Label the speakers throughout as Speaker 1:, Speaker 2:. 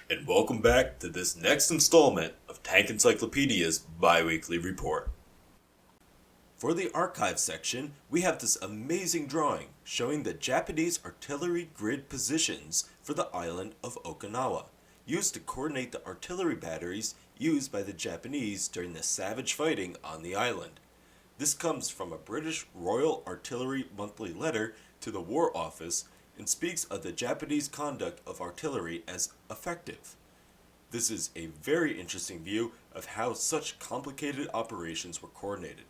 Speaker 1: and welcome back to this next installment of Tank Encyclopedia's Bi-Weekly Report. For the archive section, we have this amazing drawing showing the Japanese artillery grid positions for the island of Okinawa, used to coordinate the artillery batteries used by the Japanese during the savage fighting on the island. This comes from a British Royal Artillery monthly letter to the War Office and speaks of the Japanese conduct of artillery as effective. This is a very interesting view of how such complicated operations were coordinated.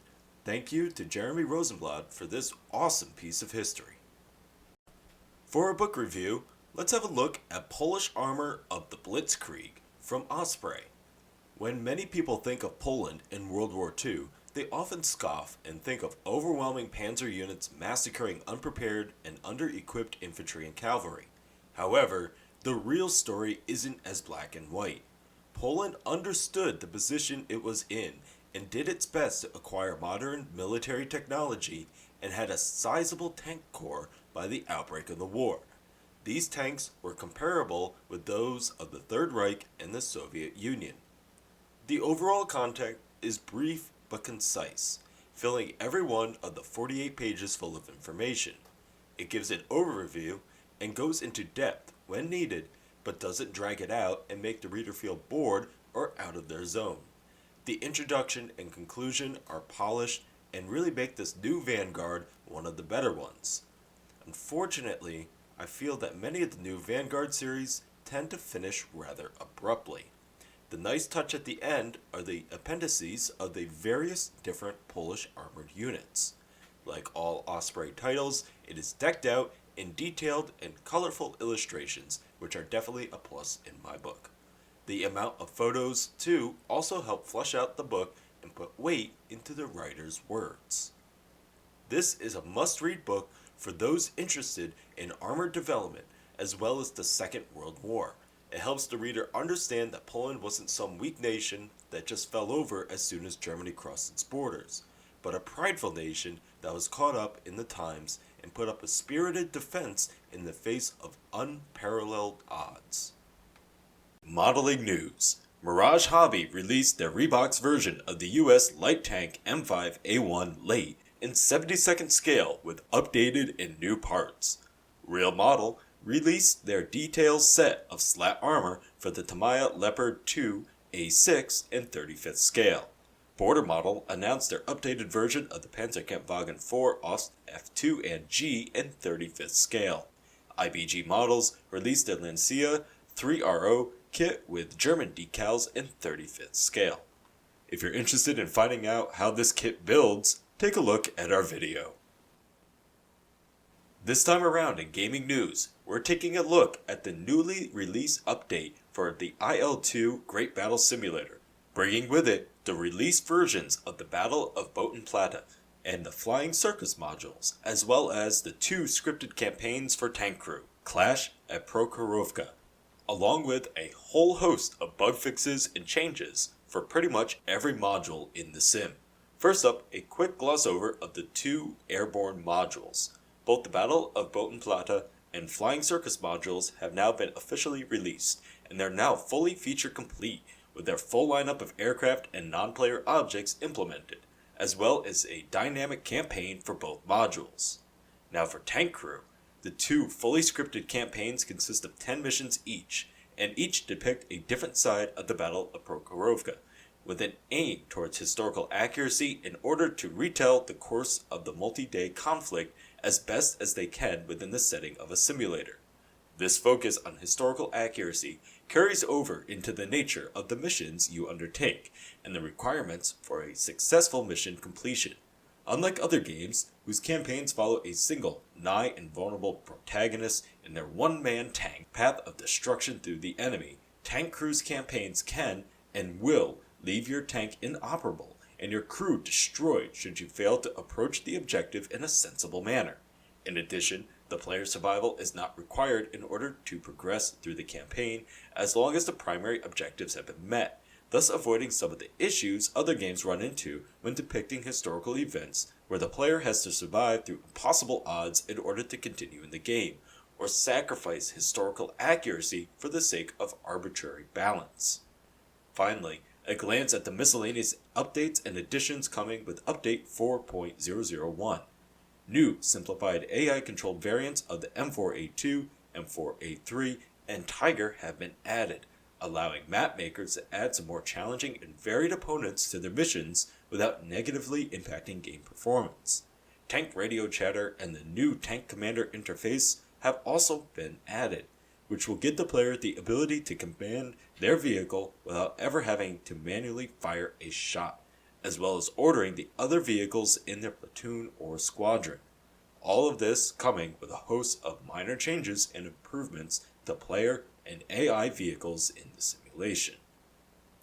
Speaker 1: Thank you to Jeremy Rosenblatt for this awesome piece of history. For a book review, let's have a look at Polish Armor of the Blitzkrieg from Osprey. When many people think of Poland in World War II, they often scoff and think of overwhelming panzer units massacring unprepared and under-equipped infantry and cavalry. However, the real story isn't as black and white. Poland understood the position it was in and did its best to acquire modern military technology and had a sizable tank corps by the outbreak of the war. These tanks were comparable with those of the Third Reich and the Soviet Union. The overall content is brief but concise, filling every one of the 48 pages full of information. It gives an overview and goes into depth when needed, but doesn't drag it out and make the reader feel bored or out of their zone. The introduction and conclusion are polished and really make this new Vanguard one of the better ones. Unfortunately, I feel that many of the new Vanguard series tend to finish rather abruptly. The nice touch at the end are the appendices of the various different Polish armored units. Like all Osprey titles, it is decked out in detailed and colorful illustrations, which are definitely a plus in my book. The amount of photos, too, also help flesh out the book and put weight into the writer's words. This is a must-read book for those interested in armored development, as well as the Second World War. It helps the reader understand that Poland wasn't some weak nation that just fell over as soon as Germany crossed its borders, but a prideful nation that was caught up in the times and put up a spirited defense in the face of unparalleled odds. Modeling news. Mirage Hobby released their Rebox version of the US light tank M5A1 late in 72nd scale with updated and new parts. Real Model released their detailed set of slat armor for the Tamiya Leopard 2 A6 and 35th scale. Border Model announced their updated version of the Panzerkampfwagen 4 Ost F2 and G in 35th scale. IBG Models released their Lancia 3RO kit with German decals in 35th scale. If you're interested in finding out how this kit builds, take a look at our video. This time around in gaming news, we're taking a look at the newly released update for the IL-2 Great Battle Simulator, bringing with it the released versions of the Battle of Botten-Platte and the Flying Circus modules, as well as the 2 scripted campaigns for Tank Crew, Clash at Prokhorovka, along with a whole host of bug fixes and changes for pretty much every module in the sim. First up, a quick gloss over of the 2 Airborne Modules. Both the Battle of Botten-Platte and Flying Circus modules have now been officially released, and they're now fully feature complete with their full lineup of aircraft and non-player objects implemented, as well as a dynamic campaign for both modules. Now for Tank Crew, the 2 fully scripted campaigns consist of 10 missions each, and each depict a different side of the Battle of Prokhorovka, with an aim towards historical accuracy in order to retell the course of the multi-day conflict as best as they can within the setting of a simulator. This focus on historical accuracy carries over into the nature of the missions you undertake and the requirements for a successful mission completion. Unlike other games, whose campaigns follow a single, nigh invulnerable protagonist in their one-man tank path of destruction through the enemy, Tank Crew's campaigns can and will leave your tank inoperable and your crew destroyed should you fail to approach the objective in a sensible manner. In addition, the player's survival is not required in order to progress through the campaign as long as the primary objectives have been met, thus avoiding some of the issues other games run into when depicting historical events where the player has to survive through impossible odds in order to continue in the game, or sacrifice historical accuracy for the sake of arbitrary balance. Finally, a glance at the miscellaneous updates and additions coming with Update 4.001. New simplified AI-controlled variants of the M4A2, M4A3, and Tiger have been added, allowing map makers to add some more challenging and varied opponents to their missions without negatively impacting game performance. Tank Radio Chatter and the new Tank Commander interface have also been added, which will give the player the ability to command their vehicle without ever having to manually fire a shot, as well as ordering the other vehicles in their platoon or squadron. All of this coming with a host of minor changes and improvements to player and AI vehicles in the simulation.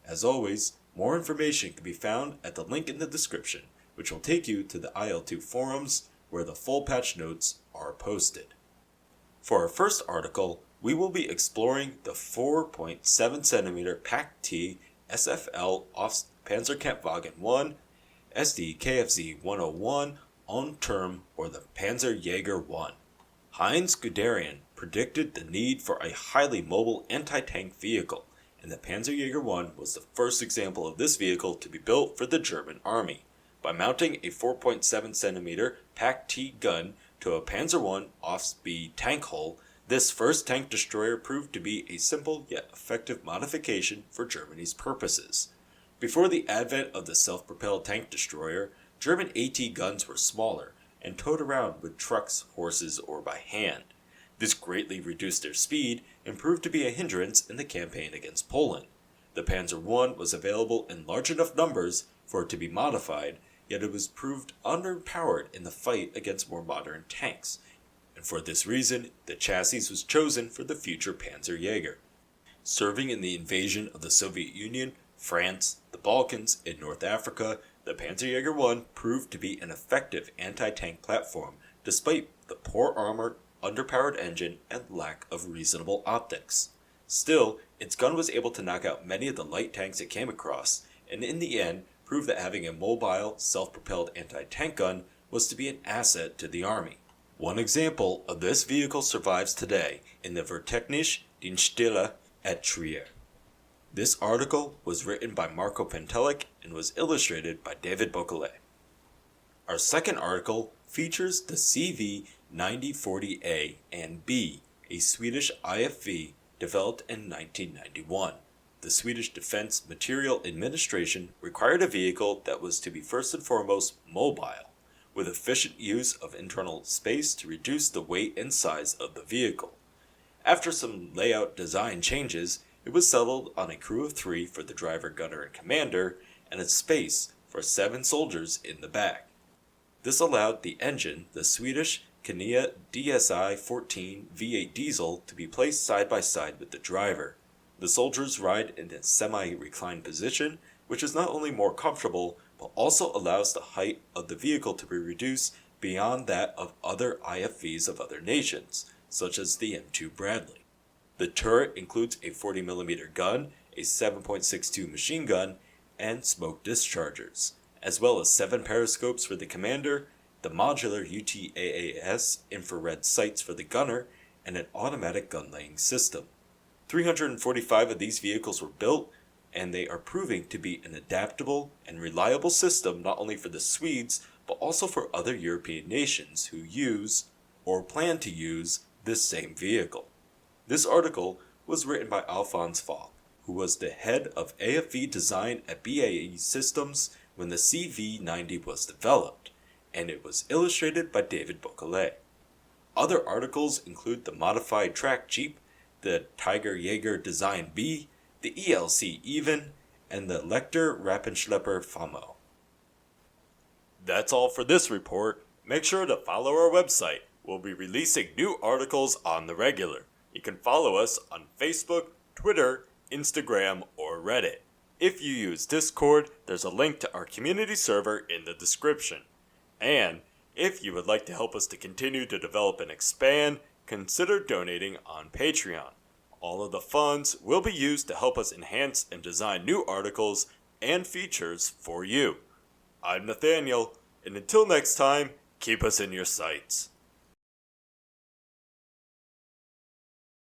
Speaker 1: As always, more information can be found at the link in the description, which will take you to the IL2 forums where the full patch notes are posted. For our first article, we will be exploring the 4.7cm Pak-T SFL off Panzerkampfwagen 1 SD KFZ 101 on term or the Panzerjäger 1. Heinz Guderian predicted the need for a highly mobile anti-tank vehicle, and the Panzerjäger 1 was the first example of this vehicle to be built for the German army. By mounting a 4.7cm Pak-T gun to a Panzer I off-speed tank hull, this first tank destroyer proved to be a simple yet effective modification for Germany's purposes. Before the advent of the self-propelled tank destroyer, German AT guns were smaller and towed around with trucks, horses, or by hand. This greatly reduced their speed and proved to be a hindrance in the campaign against Poland. The Panzer I was available in large enough numbers for it to be modified, yet it was proved underpowered in the fight against more modern tanks, and for this reason, the chassis was chosen for the future Panzerjäger. Serving in the invasion of the Soviet Union, France, the Balkans, and North Africa, the Panzerjäger 1 proved to be an effective anti-tank platform, despite the poor armor, underpowered engine, and lack of reasonable optics. Still, its gun was able to knock out many of the light tanks it came across, and in the end, proved that having a mobile, self-propelled anti-tank gun was to be an asset to the army. One example of this vehicle survives today in the Vertechnische Dienststelle at Trier. This article was written by Marco Pentelik and was illustrated by David Boccolet. Our second article features the CV9040A and B, a Swedish IFV developed in 1991. The Swedish Defense Material Administration required a vehicle that was to be first and foremost mobile, with efficient use of internal space to reduce the weight and size of the vehicle. After some layout design changes, it was settled on a crew of 3 for the driver, gunner, and commander, and a space for 7 soldiers in the back. This allowed the engine, the Swedish Scania DSi-14 V8 diesel, to be placed side by side with the driver. The soldiers ride in a semi-reclined position, which is not only more comfortable, but also allows the height of the vehicle to be reduced beyond that of other IFVs of other nations, such as the M2 Bradley. The turret includes a 40mm gun, a 7.62 machine gun, and smoke dischargers, as well as 7 periscopes for the commander, the modular UTAAS infrared sights for the gunner, and an automatic gun-laying system. 345 of these vehicles were built, and they are proving to be an adaptable and reliable system not only for the Swedes, but also for other European nations who use, or plan to use, this same vehicle. This article was written by Alphonse Falk, who was the head of AFV design at BAE Systems when the CV90 was developed, and it was illustrated by David Boccolet. Other articles include the modified track Jeep, the Tiger Jaeger Design B, the ELC Even, and the Lecter Rappenschlepper FAMO. That's all for this report. Make sure to follow our website. We'll be releasing new articles on the regular. You can follow us on Facebook, Twitter, Instagram, or Reddit. If you use Discord, there's a link to our community server in the description. And if you would like to help us to continue to develop and expand, consider donating on Patreon. All of the funds will be used to help us enhance and design new articles and features for you. I'm Nathaniel, and until next time, keep us in your sights.